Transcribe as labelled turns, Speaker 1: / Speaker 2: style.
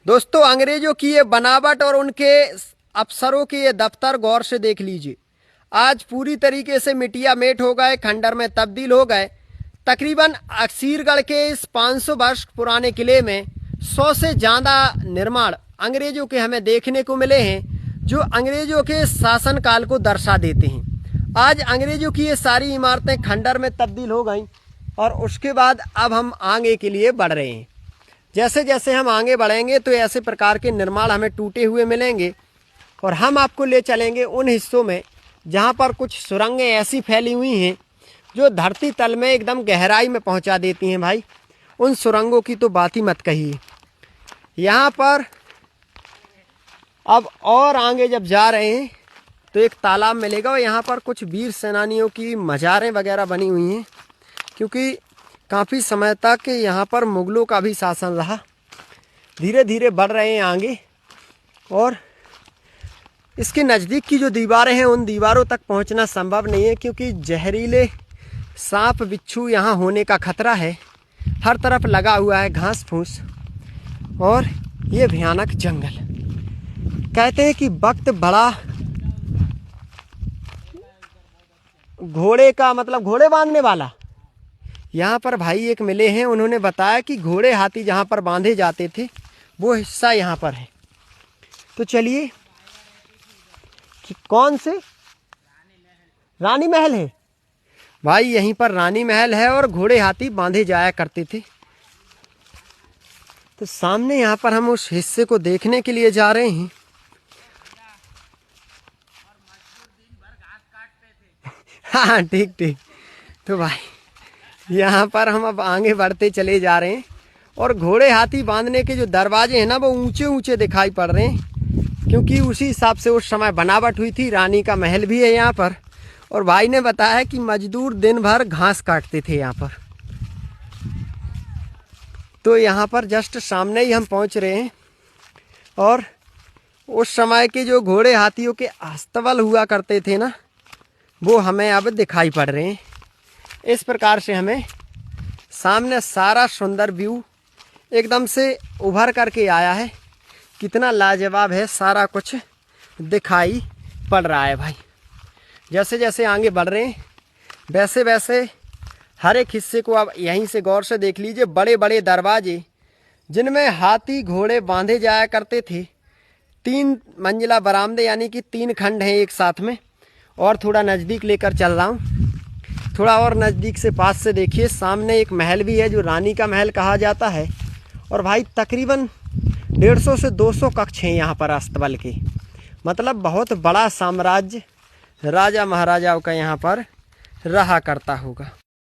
Speaker 1: दोस्तों, अंग्रेजों की ये बनावट और उनके अफसरों के ये दफ्तर गौर से देख लीजिए। आज पूरी तरीके से मिटिया मेट हो गए, खंडर में तब्दील हो गए। तकरीबन असीरगढ़ के इस 500 वर्ष पुराने किले में 100 से ज़्यादा निर्माण अंग्रेजों के हमें देखने को मिले हैं, जो अंग्रेजों के शासनकाल को दर्शा देते हैं। आज अंग्रेजों की ये सारी इमारतें खंडर में तब्दील हो गई और उसके बाद अब हम आगे के लिए बढ़ रहे हैं। जैसे जैसे हम आगे बढ़ेंगे तो ऐसे प्रकार के निर्माण हमें टूटे हुए मिलेंगे और हम आपको ले चलेंगे उन हिस्सों में जहाँ पर कुछ सुरंगें ऐसी फैली हुई हैं जो धरती तल में एकदम गहराई में पहुँचा देती हैं। भाई, उन सुरंगों की तो बात ही मत कहिए। यहाँ पर अब और आगे जब जा रहे हैं तो एक तालाब मिलेगा और यहाँ पर कुछ वीर सेनानियों की मज़ारें वगैरह बनी हुई हैं, क्योंकि काफ़ी समय तक यहाँ पर मुग़लों का भी शासन रहा। धीरे धीरे बढ़ रहे हैं आगे और इसके नज़दीक की जो दीवारें हैं उन दीवारों तक पहुँचना संभव नहीं है, क्योंकि जहरीले सांप बिच्छू यहाँ होने का खतरा है। हर तरफ लगा हुआ है घास फूस और ये भयानक जंगल। कहते हैं कि वक्त बड़ा घोड़े का मतलब घोड़े बांधने वाला। यहाँ पर भाई एक मिले हैं, उन्होंने बताया कि घोड़े हाथी जहाँ पर बांधे जाते थे वो हिस्सा यहाँ पर है। तो चलिए, कि कौन से रानी महल है भाई, यहीं पर रानी महल है और घोड़े हाथी बांधे जाया करते थे। तो सामने यहाँ पर हम उस हिस्से को देखने के लिए जा रहे हैं। हाँ, ठीक ठीक। तो भाई यहाँ पर हम अब आगे बढ़ते चले जा रहे हैं और घोड़े हाथी बांधने के जो दरवाजे हैं ना वो ऊंचे ऊंचे दिखाई पड़ रहे हैं, क्योंकि उसी हिसाब से उस समय बनावट हुई थी। रानी का महल भी है यहाँ पर। और भाई ने बताया कि मजदूर दिन भर घास काटते थे यहाँ पर। तो यहाँ पर जस्ट सामने ही हम पहुँच रहे हैं और उस समय के जो घोड़े हाथियों के अस्तबल हुआ करते थे ना, वो हमें अब दिखाई पड़ रहे हैं। इस प्रकार से हमें सामने सारा सुंदर व्यू एकदम से उभर करके आया है। कितना लाजवाब है, सारा कुछ दिखाई पड़ रहा है भाई। जैसे जैसे आगे बढ़ रहे हैं वैसे वैसे हर एक हिस्से को अब यहीं से गौर से देख लीजिए। बड़े बड़े दरवाजे जिनमें हाथी घोड़े बांधे जाया करते थे। 3 मंजिला बरामदे, यानी कि 3 खंड हैं एक साथ में। और थोड़ा नज़दीक लेकर चल रहा हूँ, थोड़ा और नज़दीक से पास से देखिए। सामने एक महल भी है जो रानी का महल कहा जाता है। और भाई तकरीबन 150 से 200 कक्ष हैं यहाँ पर अस्तबल के। मतलब बहुत बड़ा साम्राज्य राजा महाराजाओं का यहाँ पर रहा करता होगा।